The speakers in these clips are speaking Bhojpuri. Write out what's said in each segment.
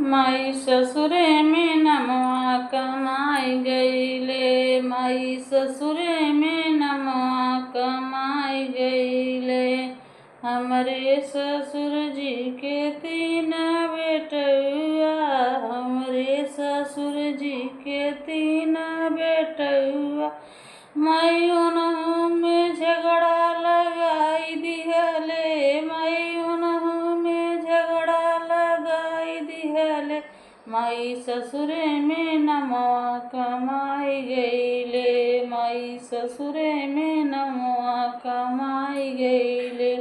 माई ससुरे में नमवा कमाई गईले, माई ससुरे में नमवा कमाई गईले। हमरे ससुर जी के 3 बेटुआ, हमरे ससुर जी के 3 बेटुआ। माई उन्हों में झगड़ा लगाई दिहले, माई उन्हों में झगड़ा लगाई दिहले। माई ससुरे में नमवा कमाई गईले, माई ससुरे में नमवा कमाई गईले।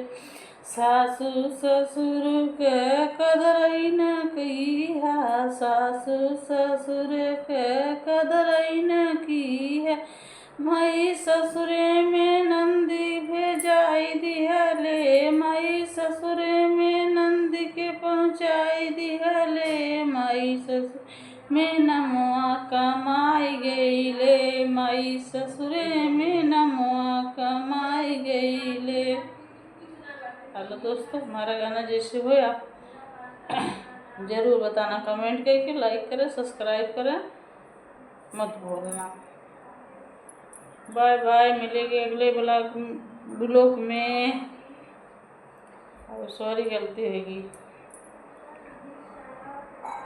सासु ससुर के कदर न किहा, सासु ससुर के कदर न किहा। माई ससुरे में नंदी भेजाई दिहले, माई ससुरे में नंदी के पहुँचाई दिहले। माई ससुर में नमवा कमाई गईले, माई ससुरे में नमवा कमाई गईले। हेलो दोस्तों, हमारा गाना जैसे हो आप ज़रूर बताना, कमेंट करके लाइक करें, सब्सक्राइब करें, मत भूलना। बाय बाय, मिलेंगे अगले ब्लॉग में। और सॉरी गलती होगी।